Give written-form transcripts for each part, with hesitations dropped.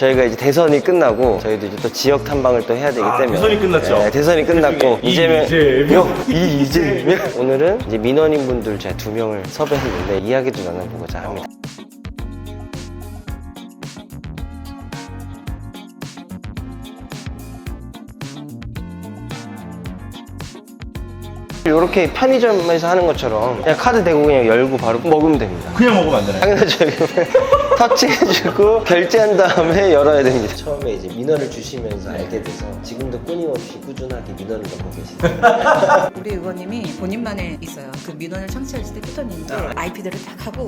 저희가 이제 대선이 끝나고 저희도 이제 또 지역 탐방을 또 해야 되기 때문에 대선이 끝났죠? 네, 대선이 끝났고 이재명 이재명 오늘은 이제 민원인분들 제가 2명을 섭외했는데 이야기도 나눠보고자 합니다. 이렇게 편의점에서 하는 것처럼 그냥 카드 대고 그냥 열고 바로 먹으면 됩니다. 그냥 먹으면 안 되나요? 당연하죠. 터치해주고 결제한 다음에 열어야 됩니다. 처음에 이제 민원을 주시면서 알게 돼서 지금도 끊임없이 꾸준하게 민원을 넣고 계시네요. 우리 의원님이 본인만에 있어요. 그 민원을 청취하실 때 피터님도 IP들을 딱 하고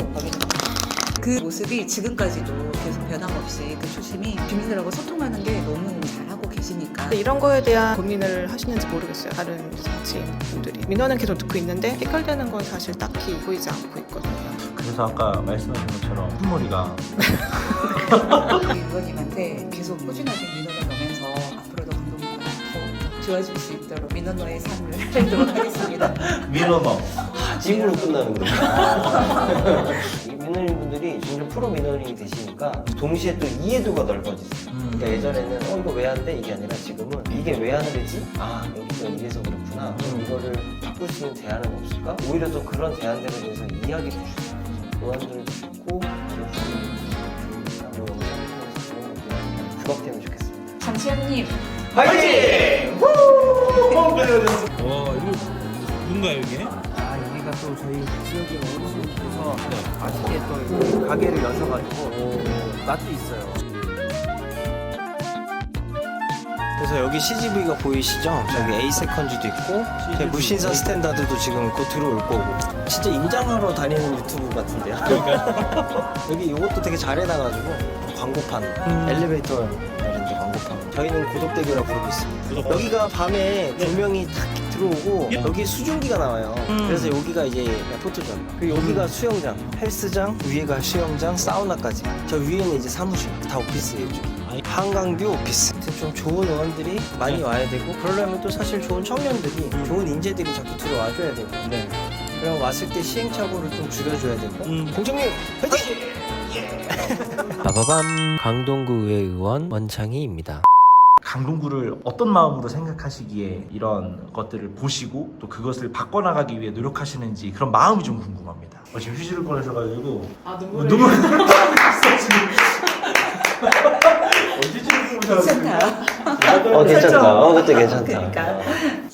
그 모습이 지금까지도 계속 변함없이 그 초심이 주민들하고 소통하는 게 너무 잘하고 계시니까 이런 거에 대한 고민을 하시는지 모르겠어요. 다른 정치인분들이 민원은 계속 듣고 있는데 해결되는 건 사실 딱히 보이지 않고 있거든요. 그래서 아까 말씀하신 것처럼 흰머리가 우리 의원님한테 계속 꾸준하게 민원을 넣으면서 앞으로도 강동구가 더 좋아질 수 있도록 민원너의 삶을 살도록 하겠습니다. 민원어 찜으로 끝나는데. 이 민원인분들이 점점 프로 민원인이 되시니까 동시에 또 이해도가 넓어지세요. 그러니까 예전에는 이거 왜 안 돼? 이게 아니라 지금은 이게 왜 안 되지? 아 여기가 이래서 그렇구나. 그럼 이거를 바꿀 수 있는 대안은 없을까? 오히려 더 그런 대안들에 대해서 이야기 주시고 노안들을 주고 부각되면 좋겠습니다. 장시현님 파이팅! 이거 뭔가요 이게? 아, 여기가 또 저희 지역의 어르신께서 맛있게 또 가게를 여셔가지고 맛도 있어요. 그래서 여기 CGV가 보이시죠? 저기 A 세컨즈도 있고 저희 무신사 스탠다드도 지금 곧 들어올 거고 진짜 임장하러 다니는 유튜브 같은데요. 여기 이것도 되게 잘 해놔가지고 광고판 엘리베이터 이런데 광고판 저희는 고덕대교라고 부르고 있습니다. 여기가 밤에 조명이 탁 들어오고 여기 수증기가 나와요. 그래서 여기가 이제 포토존 그리고 여기가 수영장, 헬스장, 위에가 수영장, 사우나까지 저 위에는 이제 사무실 다 오피스예요. 한강뷰 오피스 좀 좋은 의원들이 많이 와야 되고 그러려면 또 사실 좋은 청년들이 좋은 인재들이 자꾸 들어와줘야 되고 그럼 왔을 때 시행착오를 좀 줄여줘야 되고 공청님 화이팅! 빠바밤 강동구 의회의원 원창희입니다. 강동구를 어떤 마음으로 생각하시기에 이런 것들을 보시고 또 그것을 바꿔나가기 위해 노력하시는지 그런 마음이 좀 궁금합니다. 지금 휴지를 꺼내셔가지고 눈물 났어 지금. 언제 지금 괜찮다. 괜찮다. 그때 괜찮다. 그러니까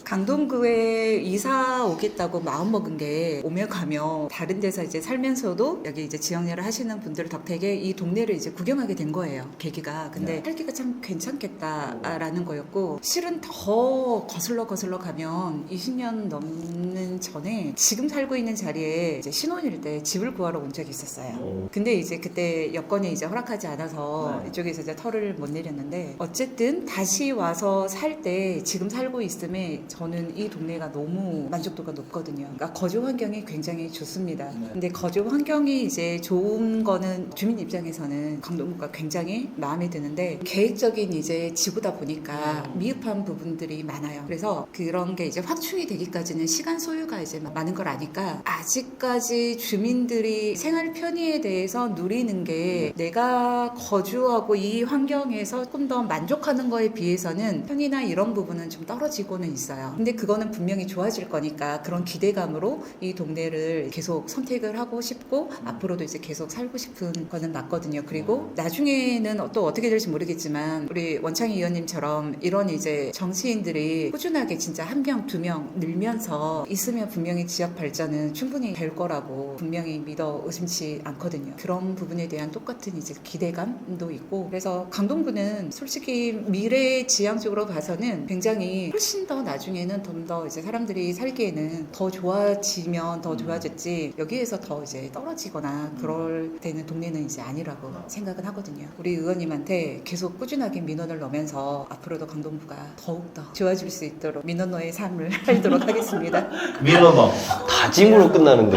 강동구에 이사 오겠다고 마음 먹은 게 오며 가며 다른 데서 이제 살면서도 여기 이제 지역내를 하시는 분들 덕택에 이 동네를 이제 구경하게 된 거예요. 계기가. 근데 살기가 참 괜찮겠다라는 거였고 실은 더 거슬러 가면 20년 넘는 전에 지금 살고 있는 자리에 이제 신혼일 때 집을 구하러 온 적이 있었어요. 근데 이제 그때 여건이 이제 허락하지 않아서 이쪽에서 이제 털을 못 내렸는데 어쨌든 다시 와서 살 때 지금 살고 있음에 저는 이 동네가 너무 만족도가 높거든요. 그러니까 거주 환경이 굉장히 좋습니다. 근데 거주 환경이 이제 좋은 거는 주민 입장에서는 강동구가 굉장히 마음에 드는데 계획적인 이제 지구다 보니까 미흡한 부분들이 많아요. 그래서 그런 게 이제 확충이 되기까지는 시간 소요가 이제 많은 걸 아니까 아직까지 주민들이 생활 편의에 대해서 누리는 게 내가 거주하고 이 환경에서 조금 더 만족하는 거에 비해서는 편의나 이런 부분은 좀 떨어지고는 있어요. 근데 그거는 분명히 좋아질 거니까 그런 기대감으로 이 동네를 계속 선택을 하고 싶고 앞으로도 이제 계속 살고 싶은 거는 맞거든요. 그리고 나중에는 또 어떻게 될지 모르겠지만 우리 원창희 의원님처럼 이런 이제 정치인들이 꾸준하게 진짜 1명, 2명 늘면서 있으면 분명히 지역 발전은 충분히 될 거라고 분명히 믿어 의심치 않거든요. 그런 부분에 대한 똑같은 이제 기대감도 있고 그래서 강동구는 솔직히 미래 지향적으로 봐서는 굉장히 훨씬 더 나중에는 좀 더 이제 사람들이 살기에는 더 좋아지면 더 좋아졌지 여기에서 더 이제 떨어지거나 그럴 때는 동네는 이제 아니라고 생각은 하거든요. 우리 의원님한테 계속 꾸준하게 민원을 넣으면서 앞으로도 강동구가 더욱더 좋아질 수 있도록 민원너의 삶을 살도록 하겠습니다. 민원어 다짐으로 끝나는데.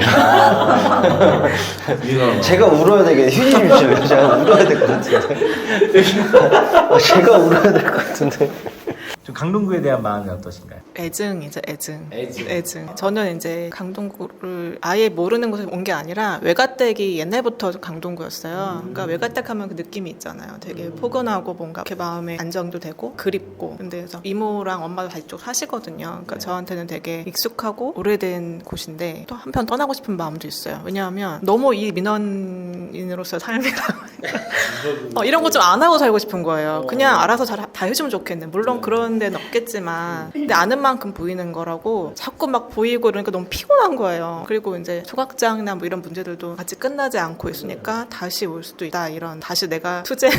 민원어 제가 울어야 되겠네. 휴지 주시면 제가 울어야 될 것 같은데. 제가 울어야 될 것 같은데. 좀 강동구에 대한 마음이 어떠신가요? 애증이죠, 애증. 애증. 저는 이제 강동구를 아예 모르는 곳에 온 게 아니라 외가댁이 옛날부터 강동구였어요. 그러니까 외가댁 하면 그 느낌이 있잖아요. 되게 포근하고 뭔가 이렇게 마음에 안정도 되고 그립고. 근데 그래서 이모랑 엄마도 다 이쪽 사시거든요. 그러니까 저한테는 되게 익숙하고 오래된 곳인데 또 한편 떠나고 싶은 마음도 있어요. 왜냐하면 너무 이 민원인으로서 삶이랑 이런 거 좀 안 하고 살고 싶은 거예요. 그냥 알아서 다 해주면 좋겠네. 물론 그런 데는 없겠지만 근데 아는 만큼 보이는 거라고 자꾸 막 보이고 그러니까 너무 피곤한 거예요. 그리고 이제 소각장이나 뭐 이런 문제들도 같이 끝나지 않고 있으니까 다시 올 수도 있다. 이런 다시 내가 투쟁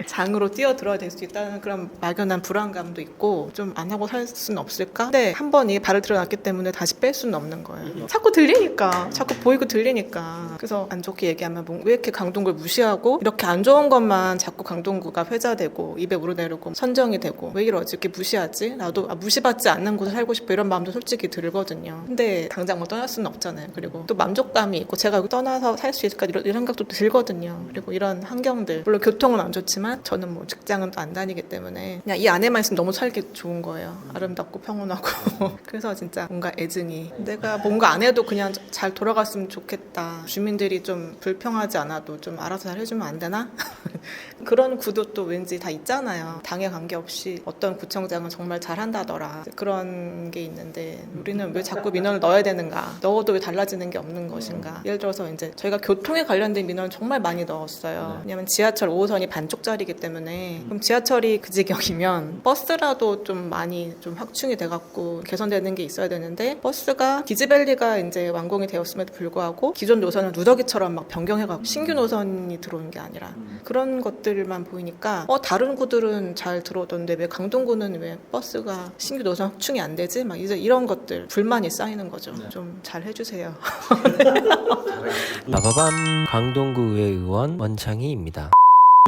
장으로 뛰어들어야 될 수 있다는 그런 막연한 불안감도 있고 좀 안 하고 살 수는 없을까? 근데 한 번 이 발을 들여놨기 때문에 다시 뺄 수는 없는 거예요. 자꾸 들리니까 자꾸 보이고 들리니까 그래서 안 좋게 얘기하면 뭐 왜 이렇게 강동구를 무시하고 이렇게 안 좋은 것만 자꾸 강동구가 회자되고 입에 우러내리고 선정이 되고 왜 이러지? 이렇게 무시하지? 나도 무시받지 않는 곳에 살고 싶어 이런 마음도 솔직히 들거든요. 근데 당장 뭐 떠날 수는 없잖아요. 그리고 또 만족감이 있고 제가 여기 떠나서 살 수 있을까 이런 생각도 들거든요. 그리고 이런 환경들 물론 교통은 안 좋지만 저는 뭐 직장은 또 안 다니기 때문에 그냥 이 안에만 있으면 너무 살기 좋은 거예요. 아름답고 평온하고 그래서 진짜 뭔가 애증이 내가 뭔가 안 해도 그냥 잘 돌아갔으면 좋겠다. 주민들이 좀 불평하지 않아도 좀 알아서 잘 해주면 안 되나? 그런 구도 또 왠지 다 있잖아요. 당에 관계없이 어떤 구청장은 정말 잘한다더라. 그런 게 있는데 우리는 왜 자꾸 민원을 넣어야 되는가? 넣어도 왜 달라지는 게 없는 것인가? 예를 들어서 이제 저희가 교통에 관련된 민원을 정말 많이 넣었어요. 왜냐면 지하철 5호선이 반쪽짜리이기 때문에 그럼 지하철이 그 지경이면 버스라도 좀 많이 좀 확충이 돼갖고 개선되는 게 있어야 되는데 버스가 디즈밸리가 이제 완공이 되었음에도 불구하고 기존 노선을 누더기처럼 막 변경해갖고 신규 노선이 들어오는 게 아니라 그런 것들만 보이니까 다른 구들은 잘 들어오던데 왜 강동구는 왜 버스가 신규 노선 확충이 안 되지? 막 이제 이런 것들 불만이 쌓이는 거죠. 좀 잘 해주세요. 빠바밤 강동구 의회의원 원창희입니다.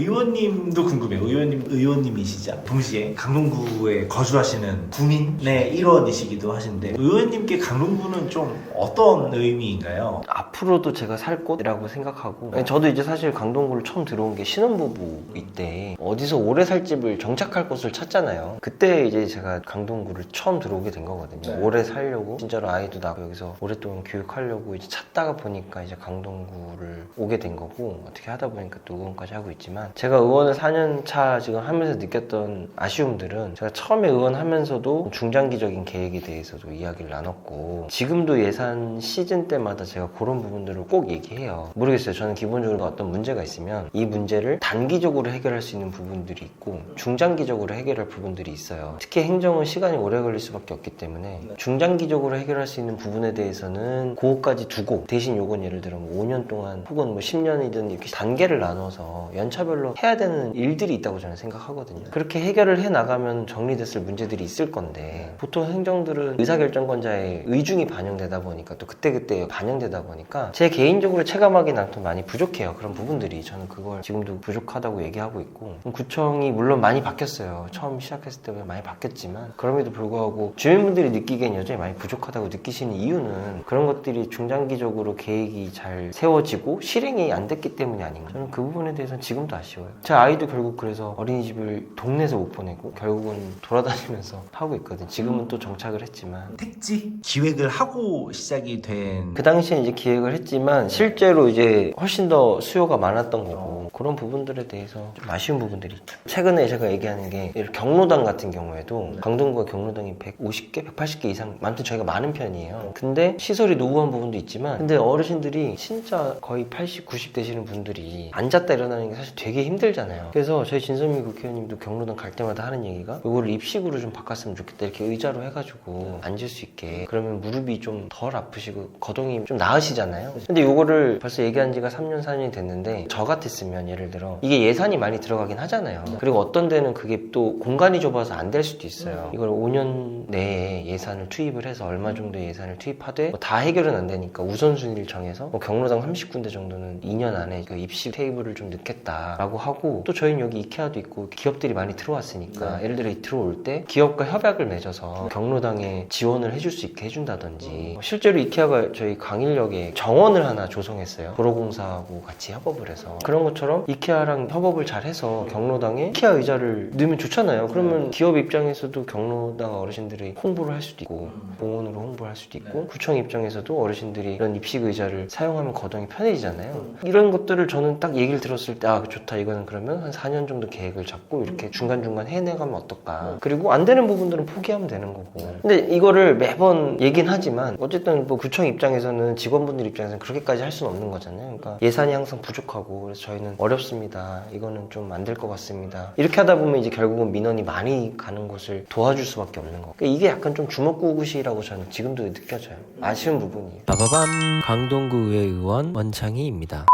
의원님도 궁금해요. 의원님이시자 동시에 강동구에 거주하시는 구민의 일원이시기도 하신데 의원님께 강동구는 좀 어떤 의미인가요? 앞으로도 제가 살 곳이라고 생각하고 저도 이제 사실 강동구를 처음 들어온 게 신혼부부 이때 어디서 오래 살 집을 정착할 곳을 찾잖아요. 그때 이제 제가 강동구를 처음 들어오게 된 거거든요. 오래 살려고 진짜로 아이도 낳고 여기서 오랫동안 교육하려고 이제 찾다가 보니까 이제 강동구를 오게 된 거고 어떻게 하다 보니까 또 의원까지 하고 있지만 제가 의원을 4년 차 지금 하면서 느꼈던 아쉬움들은 제가 처음에 의원하면서도 중장기적인 계획에 대해서도 이야기를 나눴고 지금도 예산 시즌 때마다 제가 그런 부분들을 꼭 얘기해요. 모르겠어요. 저는 기본적으로 어떤 문제가 있으면 이 문제를 단기적으로 해결할 수 있는 부분들이 있고 중장기적으로 해결할 부분들이 있어요. 특히 행정은 시간이 오래 걸릴 수밖에 없기 때문에 중장기적으로 해결할 수 있는 부분에 대해서는 그거까지 두고 대신 요건 예를 들어 뭐 5년 동안 혹은 뭐 10년이든 이렇게 단계를 나눠서 연차별로 해야 되는 일들이 있다고 저는 생각하거든요. 그렇게 해결을 해 나가면 정리됐을 문제들이 있을 건데 보통 행정들은 의사결정권자의 의중이 반영되다 보니까 또 그때그때 반영되다 보니까 제 개인적으로 체감하기는 좀 많이 부족해요. 그런 부분들이 저는 그걸 지금도 부족하다고 얘기하고 있고 구청이 물론 많이 바뀌었어요. 처음 시작했을 때보다 많이 바뀌었지만 그럼에도 불구하고 주민분들이 느끼기엔 여전히 많이 부족하다고 느끼시는 이유는 그런 것들이 중장기적으로 계획이 잘 세워지고 실행이 안 됐기 때문이 아닌가. 저는 그 부분에 대해서는 지금도 아쉬워요. 제 아이도 결국 그래서 어린이집을 동네에서 못 보내고 결국은 돌아다니면서 하고 있거든. 지금은 또 정착을 했지만 택지 기획을 하고 시작이 된 그 당시에 이제 기획을 했지만 실제로 이제 훨씬 더 수요가 많았던 거고 그런 부분들에 대해서 좀 아쉬운 부분들이 있죠. 최근에 제가 얘기하는 게 경로당 같은 경우에도 강동구가 경로당이 150개, 180개 이상 아무튼 저희가 많은 편이에요. 근데 시설이 노후한 부분도 있지만 근데 어르신들이 진짜 거의 80, 90 되시는 분들이 앉았다 일어나는 게 사실 되게 힘들잖아요. 그래서 저희 진선미 국회의원님도 경로당 갈 때마다 하는 얘기가 이거를 입식으로 좀 바꿨으면 좋겠다. 이렇게 의자로 해가지고 앉을 수 있게 그러면 무릎이 좀 덜 아프시고 거동이 좀 나으시잖아요. 근데 이거를 벌써 얘기한 지가 3년, 4년이 됐는데 저 같았으면 예를 들어 이게 예산이 많이 들어가긴 하잖아요. 그리고 어떤 데는 그게 또 공간이 좁아서 안 될 수도 있어요. 이걸 5년 내에 예산을 투입을 해서 얼마 정도의 예산을 투입하되 뭐 다 해결은 안 되니까 우선순위를 정해서 뭐 경로당 30군데 정도는 2년 안에 그 입식 테이블을 좀 넣겠다. 라고 하고, 또 저희는 여기 이케아도 있고 기업들이 많이 들어왔으니까 예를 들어 들어올 때 기업과 협약을 맺어서 경로당에 지원을 해줄 수 있게 해준다든지, 실제로 이케아가 저희 강일역에 정원을 하나 조성했어요. 도로공사하고 같이 협업을 해서. 그런 것처럼 이케아랑 협업을 잘 해서 경로당에 이케아 의자를 넣으면 좋잖아요. 그러면 기업 입장에서도 경로당 어르신들이 홍보를 할 수도 있고 공원으로 홍보를 할 수도 있고, 구청 입장에서도 어르신들이 이런 입식 의자를 사용하면 거동이 편해지잖아요. 이런 것들을 저는 딱 얘기를 들었을 때, 아 좋다, 이거는 그러면 한 4년 정도 계획을 잡고 이렇게 중간중간 해내가면 어떨까. 그리고 안 되는 부분들은 포기하면 되는 거고. 근데 이거를 매번 얘기는 하지만 어쨌든 뭐 구청 입장에서는, 직원분들 입장에서는 그렇게까지 할 수는 없는 거잖아요. 그러니까 예산이 항상 부족하고, 그래서 저희는 어렵습니다, 이거는 좀 안 될 것 같습니다, 이렇게 하다 보면 이제 결국은 민원이 많이 가는 곳을 도와줄 수밖에 없는 거. 그러니까 이게 약간 좀 주먹구구시라고 저는 지금도 느껴져요. 아쉬운 부분이에요. 빠바밤, 강동구 의회 의원 원창희입니다.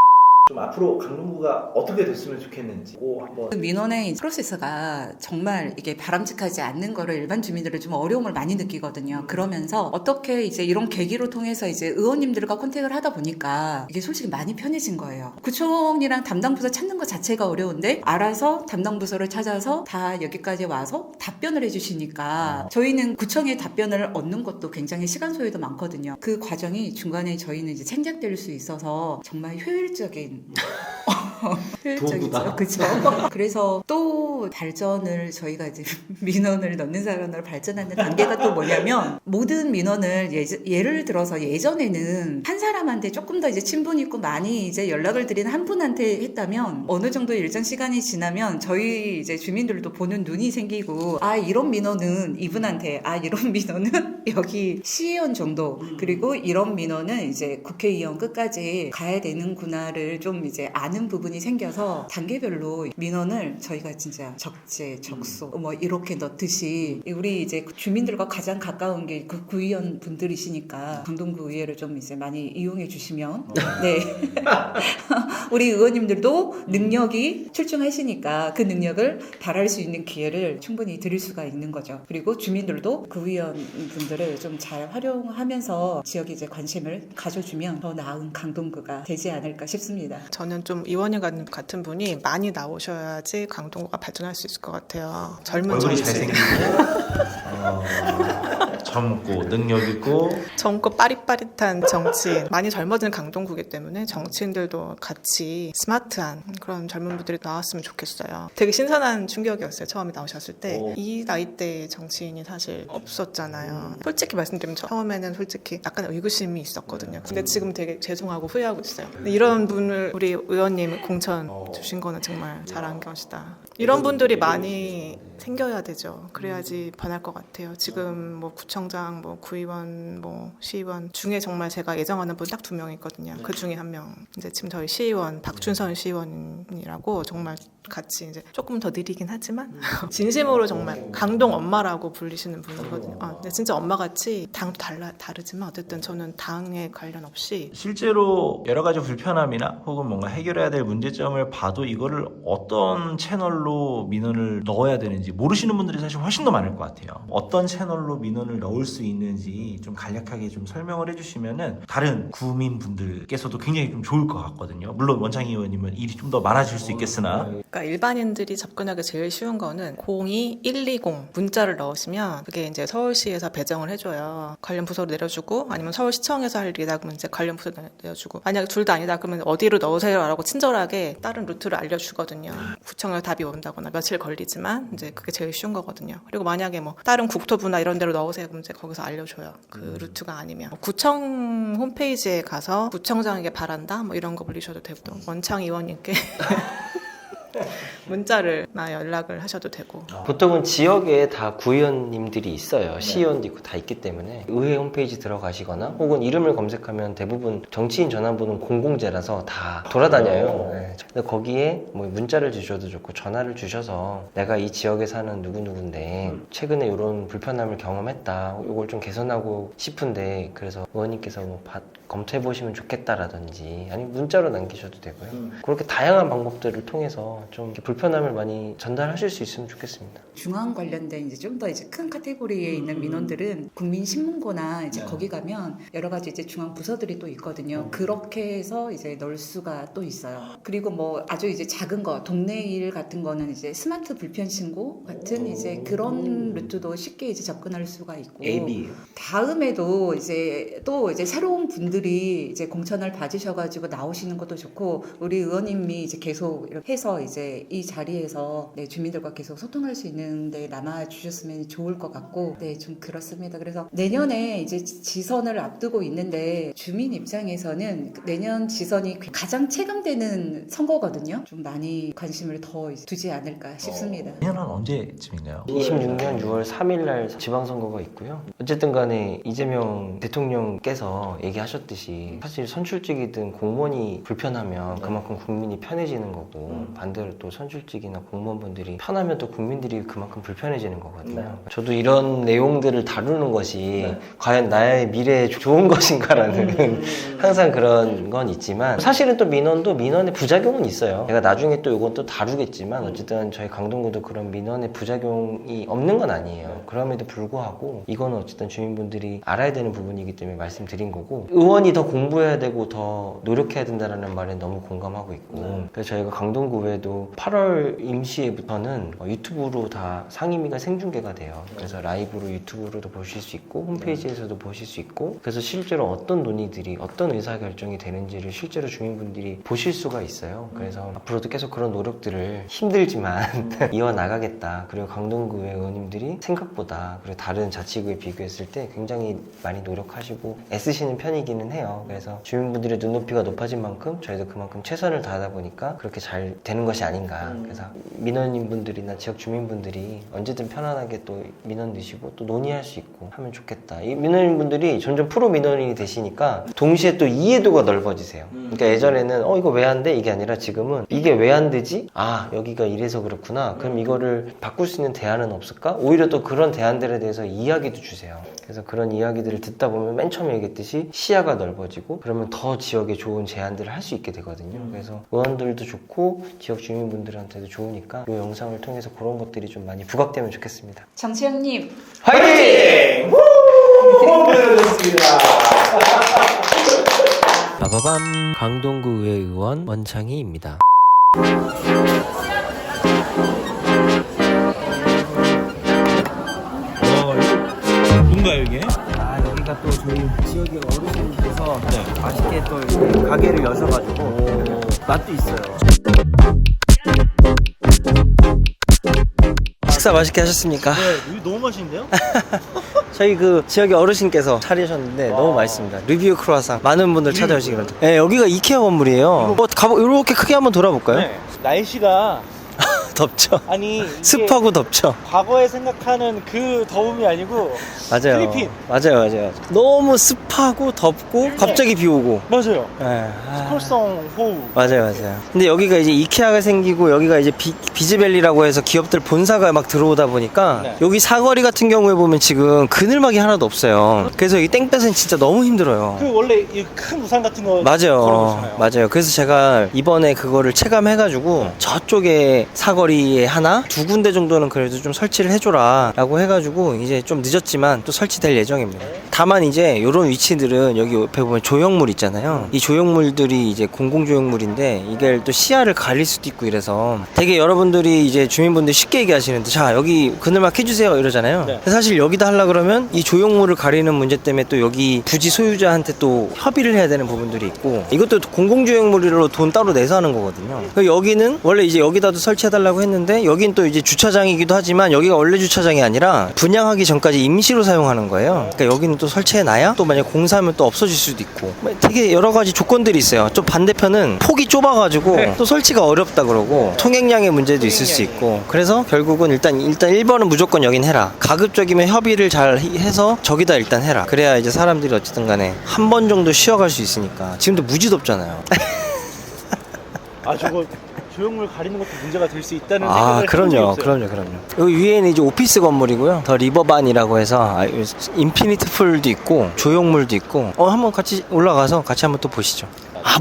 좀 앞으로 강동구가 어떻게 됐으면 좋겠는지 꼭 한번. 그 민원의 프로세스가 정말 이게 바람직하지 않는 거를 일반 주민들은 좀 어려움을 많이 느끼거든요. 그러면서 어떻게 이제 이런 계기로 통해서 이제 의원님들과 컨택을 하다 보니까 이게 솔직히 많이 편해진 거예요. 구청이랑 담당 부서 찾는 것 자체가 어려운데 알아서 담당 부서를 찾아서 다 여기까지 와서 답변을 해주시니까, 저희는 구청의 답변을 얻는 것도 굉장히 시간 소요도 많거든요. 그 과정이 중간에 저희는 이제 생략될 수 있어서 정말 효율적이죠. 그렇죠. 그래서 또 발전을, 저희가 이제 민원을 넣는 사람으로 발전하는 단계가 또 뭐냐면, 모든 민원을 예를 들어서 예전에는 한 사람한테 조금 더 이제 친분 있고 많이 이제 연락을 드리는 한 분한테 했다면, 어느 정도 일정 시간이 지나면 저희 이제 주민들도 보는 눈이 생기고, 아 이런 민원은 이분한테, 아 이런 민원은 여기 시의원 정도, 그리고 이런 민원은 이제 국회의원 끝까지 가야 되는구나를 좀 이제 아는 부분이 생겨서, 단계별로 민원을 저희가 진짜 적재, 적소 뭐 이렇게 넣듯이, 우리 이제 주민들과 가장 가까운 게 그 구의원 분들이시니까 강동구 의회를 좀 이제 많이 이용해 주시면, 네. 우리 의원님들도 능력이 출중하시니까 그 능력을 발휘할 수 있는 기회를 충분히 드릴 수가 있는 거죠. 그리고 주민들도 구의원 분들을 좀 잘 활용하면서 지역에 이제 관심을 가져주면 더 나은 강동구가 되지 않을까 싶습니다. 저는 좀 의원님 같은 분이 많이 나오셔야지 강동구가 발전할 수 있을 것 같아요. 젊은 얼굴이 정치인. 잘생기고 젊고 능력 있고 젊고 빠릿빠릿한 정치인, 많이 젊어지는 강동구이기 때문에 정치인들도 같이 스마트한 그런 젊은 분들이 나왔으면 좋겠어요. 되게 신선한 충격이었어요. 처음에 나오셨을 때. 이 나이대 정치인이 사실 없었잖아요. 솔직히 말씀드리면 처음에는 솔직히 약간 의구심이 있었거든요. 근데 지금 되게 죄송하고 후회하고 있어요. 근데 이런 분을 우리 의원님 공천 주신 거는 정말 잘한 것이다. 이런 분들이 많이 생겨야 되죠. 그래야지 변할 것 같아요. 지금 뭐 구청장, 뭐 구의원, 뭐 시의원 중에 정말 제가 예정하는 분 딱 2명 있거든요. 그 중에 한 명, 이제 지금 저희 시의원 박준선 시의원이라고, 정말 같이 이제 조금 더 느리긴 하지만 진심으로 정말 강동 엄마라고 불리시는 분이거든요. 근데 진짜 엄마같이 당도 다르지만 어쨌든 저는 당에 관련 없이 실제로 여러 가지 불편함이나 혹은 뭔가 해결해야 될 문제점을 봐도 이거를 어떤 채널로 민원을 넣어야 되는지 모르시는 분들이 사실 훨씬 더 많을 것 같아요. 어떤 채널로 민원을 넣을 수 있는지 좀 간략하게 좀 설명을 해주시면은 다른 구민분들께서도 굉장히 좀 좋을 것 같거든요. 물론 원창희 의원님은 일이 좀 더 많아질 수 있겠으나, 그러니까 일반인들이 접근하기 제일 쉬운 거는 02120 문자를 넣으시면 그게 이제 서울시에서 배정을 해줘요. 관련 부서로 내려주고, 아니면 서울시청에서 할 일이다 그러면 이제 관련 부서 내려주고, 만약에 둘 다 아니다 그러면 어디로 넣으세요라고 친절하게 다른 루트를 알려주거든요. 구청에서 답이 온다거나 며칠 걸리지만 이제 그게 제일 쉬운 거거든요. 그리고 만약에 뭐 다른 국토부나 이런 데로 넣으세요 그럼 이제 거기서 알려줘요. 그 루트가 아니면 구청 홈페이지에 가서 구청장에게 바란다 뭐 이런 거 올리셔도 되고, 또 원창 의원님께 문자를 연락을 하셔도 되고. 보통은 지역에 다 구의원님들이 있어요. 시의원도 있고 다 있기 때문에 의회 홈페이지 들어가시거나 혹은 이름을 검색하면 대부분 정치인 전화번호는 공공재라서 다 돌아다녀요. 네. 근데 거기에 뭐 문자를 주셔도 좋고 전화를 주셔서 내가 이 지역에 사는 누구누구인데 최근에 이런 불편함을 경험했다, 이걸 좀 개선하고 싶은데 그래서 의원님께서 뭐 검토해보시면 좋겠다라든지, 아니면 문자로 남기셔도 되고요. 그렇게 다양한 방법들을 통해서 좀 이렇게 불편함을 많이 전달하실 수 있으면 좋겠습니다. 중앙 관련된 이제 좀 더 이제 큰 카테고리에 있는 민원들은 국민신문고나 이제 거기 가면 여러 가지 이제 중앙 부서들이 또 있거든요. 그렇게 해서 이제 넣을 수가 또 있어요. 그리고 뭐 아주 이제 작은 거, 동네 일 같은 거는 이제 스마트 불편 신고 같은 이제 그런 루트도 쉽게 이제 접근할 수가 있고. AB. 다음에도 이제 또 이제 새로운 분들이 이제 공천을 받으셔가지고 나오시는 것도 좋고, 우리 의원님이 이제 계속 이렇게 해서 이제 이 자리에서 네, 주민들과 계속 소통할 수 있는데 남아 주셨으면 좋을 것 같고, 네, 좀 그렇습니다. 그래서 내년에 이제 지선을 앞두고 있는데 주민 입장에서는 내년 지선이 가장 체감되는 선거거든요. 좀 많이 관심을 더 두지 않을까 싶습니다. 내년은 언제쯤인가요? 26년 6월 3일 날 지방선거가 있고요. 어쨌든 간에 이재명 대통령께서 얘기하셨듯이 사실 선출직이든 공무원이 불편하면 그만큼 국민이 편해지는 거고, 반대로 또 선출직이나 공무원분들이 편하면 또 국민들이 그만큼 불편해지는 거거든요. 저도 이런 내용들을 다루는 것이 과연 나의 미래에 좋은 것인가라는 항상 그런 건 있지만, 사실은 또 민원도 민원의 부작용은 있어요. 제가 나중에 또 이건 또 다루겠지만 어쨌든 저희 강동구도 그런 민원의 부작용이 없는 건 아니에요. 그럼에도 불구하고 이거는 어쨌든 주민분들이 알아야 되는 부분이기 때문에 말씀드린 거고, 의원이 더 공부해야 되고 더 노력해야 된다는 말에 너무 공감하고 있고, 그래서 저희가 강동구 외에도 8월 임시회부터는 유튜브로 다 상임위가 생중계가 돼요. 그래서 라이브로 유튜브로도 보실 수 있고 홈페이지에서도 보실 수 있고, 그래서 실제로 어떤 논의들이 어떤 의사결정이 되는지를 실제로 주민분들이 보실 수가 있어요. 그래서 앞으로도 계속 그런 노력들을 힘들지만 이어나가겠다. 그리고 강동구의 의원님들이 생각보다, 그리고 다른 자치구에 비교했을 때 굉장히 많이 노력하시고 애쓰시는 편이기는 해요. 그래서 주민분들의 눈높이가 높아진 만큼 저희도 그만큼 최선을 다하다 보니까 그렇게 잘 되는 것이 아닌가. 그래서 민원인분들이나 지역 주민분들이 언제든 편안하게 또 민원 넣으시고 또 논의할 수 있고 하면 좋겠다. 이 민원인분들이 점점 프로 민원인이 되시니까 동시에 또 이해도가 넓어지세요. 그러니까 예전에는 이거 왜 안 돼? 이게 아니라 지금은 이게 왜 안 되지? 아, 여기가 이래서 그렇구나. 그럼 이거를 바꿀 수 있는 대안은 없을까? 오히려 또 그런 대안들에 대해서 이야기도 주세요. 그래서 그런 이야기들을 듣다 보면 맨 처음에 얘기했듯이 시야가 넓어지고, 그러면 더 지역에 좋은 제안들을 할 수 있게 되거든요. 그래서 의원들도 좋고 지역 주민분들한테도 좋으니까 이 영상을 통해서 그런 것들이 좀 많이 부각되면 좋겠습니다. 정치현님 화이팅! 빠바밤 강동구 의회의원 원창희입니다. 뭔가요 이게? 아, 여기가 또 저희 지역의 어르신께서 맛있게 또 이렇게 가게를 여셔가지고 맛도 있어요. 식사 맛있게 하셨습니까? 네, 이거 너무 맛있는데요? 저희 그 지역의 어르신께서 차리셨는데 너무 맛있습니다. 리뷰 크루아상 많은 분들 찾아오시기 바랍니다. 네, 여기가 이케아 건물이에요. 이렇게 크게 한번 돌아볼까요? 네. 날씨가 덥죠? 아니 이게 습하고 덥죠? 과거에 생각하는 그 더움이 아니고 맞아요. 필리핀. 맞아요. 너무 습하고 덥고 갑자기 비 오고. 맞아요. 네. 스콜성 호우. 맞아요. 근데 여기가 이제 이케아가 생기고 여기가 이제 비즈밸리라고 해서 기업들 본사가 막 들어오다 보니까 여기 사거리 같은 경우에 보면 지금 그늘막이 하나도 없어요. 그래서 여기 땡볕은 진짜 너무 힘들어요. 그 원래 이 큰 우산 같은 거 걸어놓잖아요. 맞아요. 그래서 제가 이번에 그거를 체감해가지고 저쪽에 사거리에 하나, 두 군데 정도는 그래도 좀 설치를 해줘라 라고 해가지고 이제 좀 늦었지만 또 설치될 예정입니다. 다만 이제 이런 위치들은 여기 옆에 보면 조형물 있잖아요. 이 조형물들이 이제 공공조형물인데 이게 또 시야를 가릴 수도 있고 이래서 되게 여러분들이 이제 주민분들 쉽게 얘기하시는데, 자, 여기 그늘막 해주세요 이러잖아요. 네. 사실 여기다 하려 그러면 이 조형물을 가리는 문제 때문에 또 여기 부지 소유자한테 또 협의를 해야 되는 부분들이 있고, 이것도 공공조형물로 돈 따로 내서 하는 거거든요. 여기는 원래 이제 여기다도 설치해달라고 했는데, 여긴 또 이제 주차장이기도 하지만 여기가 원래 주차장이 아니라 분양하기 전까지 임시로 사용하는 거예요. 그러니까 여기는 또 설치해놔야 또 만약 공사하면 또 없어질 수도 있고 되게 여러 가지 조건들이 있어요. 좀 반대편은 폭이 좁아가지고 또 설치가 어렵다 그러고 통행량의 문제도 있을 수 있고, 그래서 결국은 일단 1번은 무조건 여긴 해라. 가급적이면 협의를 잘 해서 저기다 일단 해라. 그래야 이제 사람들이 어쨌든 간에 한 번 정도 쉬어갈 수 있으니까. 지금도 무지 덥잖아요. 아, 저거 조형물 가리는 것도 문제가 될 수 있다는 생각을 그럼요. 여기 위에는 이제 오피스 건물이고요. 더 리버반이라고 해서 인피니트 풀도 있고 조형물도 있고, 한번 같이 올라가서 같이 한번 또 보시죠.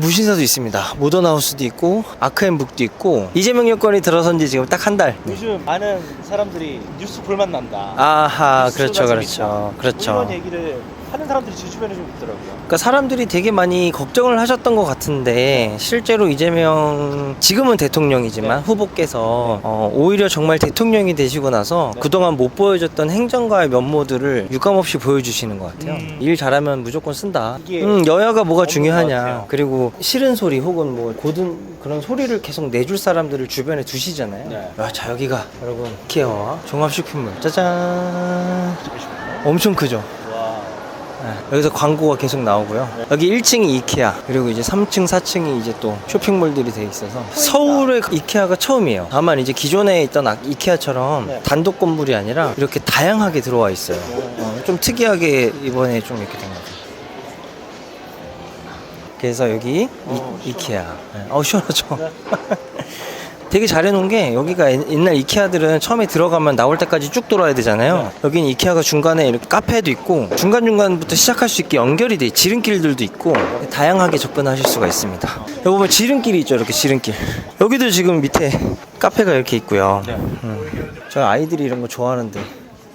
무신사도 있습니다. 모던하우스도 있고 아크앤북도 있고 이재명 여권이 들어선 지 지금 딱 한 달. 요즘 많은 사람들이 뉴스 볼맛 난다. 아하, 뉴스 그렇죠, 쇼가 그렇죠, 재밌다. 그렇죠. 이런 얘기를 하는 사람들이 제 주변에 좀 있더라고요. 그러니까 사람들이 되게 많이 걱정을 하셨던 것 같은데 실제로 이재명 지금은 대통령이지만 후보께서 오히려 정말 대통령이 되시고 나서 그동안 못 보여줬던 행정가의 면모들을 유감없이 보여주시는 것 같아요. 일 잘하면 무조건 쓴다. 이게 여야가 뭐가 없는 것 중요하냐. 같아요. 그리고 싫은 소리 혹은 뭐 고든 그런 소리를 계속 내줄 사람들을 주변에 두시잖아요. 네. 자, 여기가 여러분 이케아와 종합쇼핑몰 짜잔. 엄청 크죠. 와. 여기서 광고가 계속 나오고요. 여기 1층이 이케아, 그리고 이제 3층, 4층이 이제 또 쇼핑몰들이 돼 있어서 서울에 이케아가 처음이에요. 다만 이제 기존에 있던 이케아처럼 네. 단독 건물이 아니라 이렇게 다양하게 들어와 있어요. 좀 특이하게 이번에 좀 이렇게 된 것 같아요. 그래서 여기 이케아. 네. 시원하죠. 되게 잘 해놓은 게 여기가 옛날 이케아들은 처음에 들어가면 나올 때까지 쭉 돌아야 되잖아요. 여기는 이케아가 중간에 이렇게 카페도 있고 중간중간부터 시작할 수 있게 연결이 돼 지름길들도 있고 다양하게 접근하실 수가 있습니다. 여기 보면 지름길이 있죠. 이렇게 지름길. 여기도 지금 밑에 카페가 이렇게 있고요. 저 아이들이 이런 거 좋아하는데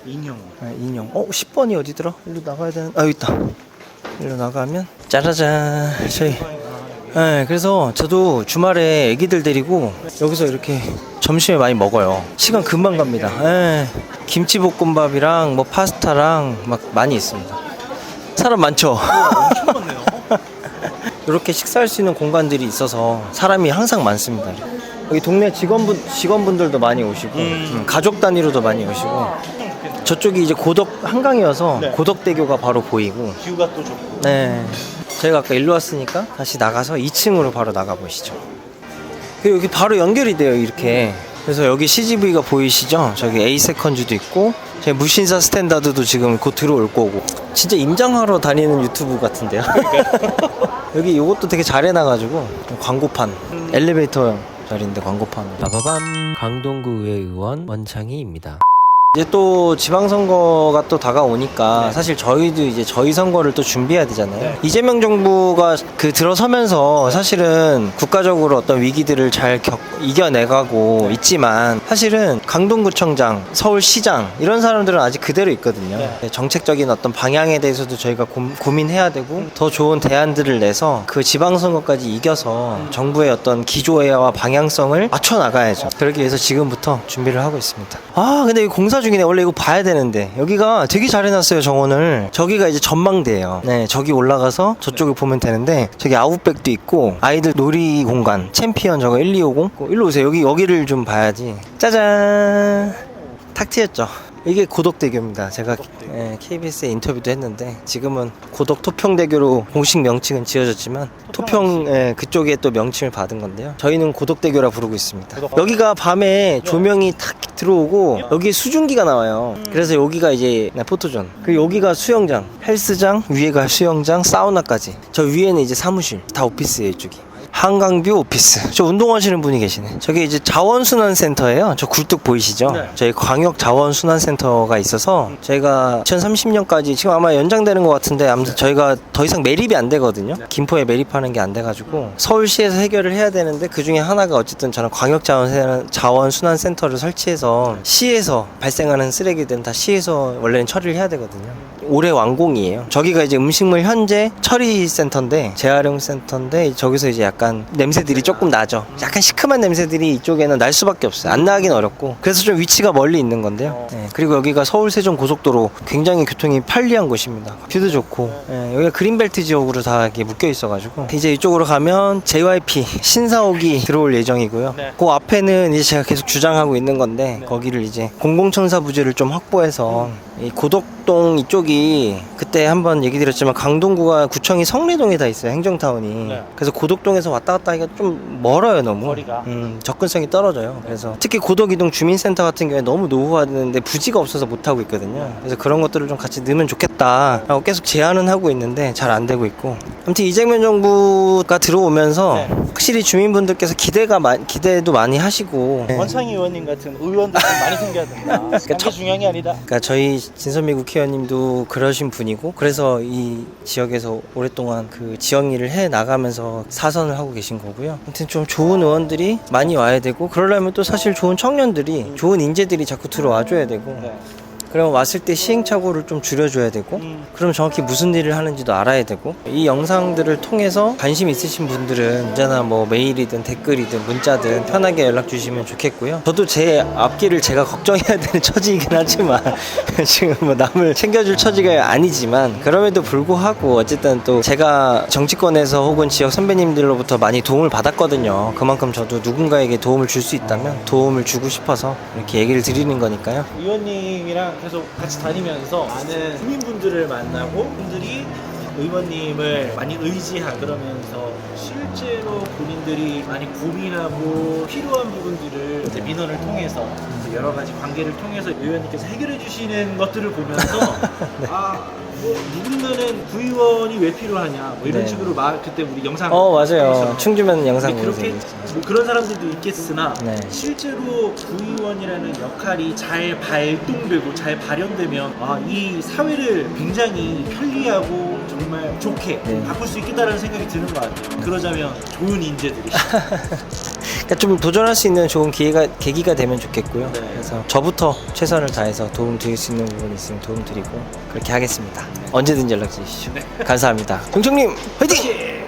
인형. 인형 10번이 어디더라? 일로 나가야 되는 여기 있다. 일로 나가면 짜라잔 저희 네, 그래서 저도 주말에 애기들 데리고 여기서 이렇게 점심에 많이 먹어요. 시간 금방 갑니다. 네, 김치볶음밥이랑 뭐 파스타랑 막 많이 있습니다. 사람 많죠? 엄청 많네요. 이렇게 식사할 수 있는 공간들이 있어서 사람이 항상 많습니다. 여기 동네 직원분들도 많이 오시고 가족 단위로도 많이 오시고 저쪽이 이제 한강이어서 네. 고덕대교가 바로 보이고 뷰가 또 좋고. 네. 저희가 아까 일로 왔으니까 다시 나가서 2층으로 바로 나가보시죠. 그리고 여기 바로 연결이 돼요, 이렇게. 그래서 여기 CGV가 보이시죠? 저기 A세컨즈도 있고, 저희 무신사 스탠다드도 지금 곧 들어올 거고. 진짜 임장하러 다니는 유튜브 같은데요? 여기 이것도 되게 잘 해놔가지고, 광고판. 엘리베이터 자리인데 광고판. 빠바밤 강동구의 의원 원창희입니다. 이제 또 지방선거가 또 다가오니까 사실 저희도 이제 저희 선거를 또 준비해야 되잖아요. 이재명 정부가 들어서면서 사실은 국가적으로 어떤 위기들을 잘 이겨내가고 있지만 사실은 강동구청장, 서울시장 이런 사람들은 아직 그대로 있거든요. 정책적인 어떤 방향에 대해서도 저희가 고민해야 되고 더 좋은 대안들을 내서 그 지방선거까지 이겨서 정부의 어떤 기조와 방향성을 맞춰 나가야죠. 그러기 위해서 지금부터 준비를 하고 있습니다. 근데 이 공사 중이네. 원래 이거 봐야 되는데 여기가 되게 잘 해놨어요. 정원을. 저기가 이제 전망대예요. 네, 저기 올라가서 저쪽을 보면 되는데 저기 아웃백도 있고 아이들 놀이 공간 챔피언 저거 1250 일로 오세요. 여기를 좀 봐야지. 짜잔. 탁 트였죠. 이게 고덕대교입니다. 제가 KBS에 인터뷰도 했는데 지금은 고덕 토평대교로 공식 명칭은 지어졌지만 토평 그쪽에 또 명칭을 받은 건데요. 저희는 고덕대교라 부르고 있습니다. 여기가 밤에 조명이 탁 들어오고 여기에 수증기가 나와요. 그래서 여기가 이제 포토존. 그리고 여기가 수영장, 헬스장, 위에가 수영장, 사우나까지. 저 위에는 이제 사무실, 다 오피스예요, 이쪽이. 한강뷰 오피스. 저 운동하시는 분이 계시네. 저게 이제 자원순환센터예요. 저 굴뚝 보이시죠? 네. 저희 광역 자원순환센터가 있어서 저희가 2030년까지 지금 아마 연장되는 것 같은데 아무튼 저희가 더 이상 매립이 안 되거든요. 김포에 매립하는 게 안 돼가지고 서울시에서 해결을 해야 되는데 그 중에 하나가 어쨌든 저는 광역 자원순환센터를 설치해서 시에서 발생하는 쓰레기들은 다 시에서 원래는 처리를 해야 되거든요. 올해 완공이에요. 저기가 이제 음식물 현재 처리센터인데 재활용센터인데 저기서 이제 약간 냄새들이 조금 나죠. 약간 시큼한 냄새들이 이쪽에는 날 수밖에 없어요. 안 나긴 어렵고 그래서 좀 위치가 멀리 있는 건데요. 그리고 여기가 서울 세종 고속도로 굉장히 교통이 편리한 곳입니다. 뷰도 좋고 여기가 그린벨트 지역으로 다 이렇게 묶여 있어가지고 이제 이쪽으로 가면 JYP 신사옥이 들어올 예정이고요. 그 앞에는 이제 제가 계속 주장하고 있는 건데 거기를 이제 공공청사 부지를 좀 확보해서 이 고덕동 이쪽이 그때 한번 얘기 드렸지만 강동구가 구청이 성내동에 다 있어요. 행정타운이. 그래서 고덕동에서 왔다 갔다 하기가 좀 멀어요. 너무 거리가. 접근성이 떨어져요. 그래서 특히 고덕이동 주민센터 같은 경우에 너무 노후화되는데 부지가 없어서 못하고 있거든요. 그래서 그런 것들을 좀 같이 넣으면 좋겠다 라고 계속 제안은 하고 있는데 잘 안 되고 있고 아무튼 이재명 정부가 들어오면서 확실히 주민분들께서 기대도 많이 하시고 원창희 의원님 같은 의원들 좀 많이 생겨야 된다. 그게 중요한 게 아니다. 그러니까 저희 진선미 국회의원님도 그러신 분이고 그래서 이 지역에서 오랫동안 그 지역 일을 해 나가면서 사선을 하고 계신 거고요. 아무튼 좀 좋은 의원들이 많이 와야 되고 그러려면 또 사실 좋은 청년들이 좋은 인재들이 자꾸 들어와 줘야 되고 그러면 왔을 때 시행착오를 좀 줄여줘야 되고 그럼 정확히 무슨 일을 하는지도 알아야 되고 이 영상들을 통해서 관심 있으신 분들은 언제나 뭐 메일이든 댓글이든 문자든 편하게 연락 주시면 좋겠고요. 저도 제 앞길을 제가 걱정해야 되는 처지이긴 하지만 지금 뭐 남을 챙겨줄 처지가 아니지만 그럼에도 불구하고 어쨌든 또 제가 정치권에서 혹은 지역 선배님들로부터 많이 도움을 받았거든요. 그만큼 저도 누군가에게 도움을 줄 수 있다면 도움을 주고 싶어서 이렇게 얘기를 드리는 거니까요. 의원님이랑 계속 같이 다니면서 많은 국민분들을 만나고 분들이 의원님을 많이 의지하고 그러면서 실제로 본인들이 많이 고민하고 필요한 부분들을 이제 민원을 통해서 여러 가지 관계를 통해서 의원님께서 해결해 주시는 것들을 보면서 뭐 누군가는 구의원이 왜 필요하냐 뭐 이런 네. 식으로 그때 우리 영상 맞아요. 충주면 영상 그렇게 보세요. 뭐 그런 사람들도 있겠으나 네. 실제로 구의원이라는 역할이 잘 발동되고 잘 발현되면 이 사회를 굉장히 편리하고 정말 좋게 네. 바꿀 수 있겠다라는 생각이 드는 것 같아요. 그러자면 좋은 인재들이 그러니까 좀 도전할 수 있는 좋은 계기가 되면 좋겠고요. 네. 그래서 저부터 최선을 다해서 도움 드릴 수 있는 부분이 있으면 도움 드리고 그렇게 하겠습니다. 언제든지 연락 주시죠. 감사합니다. 정청님 화이팅!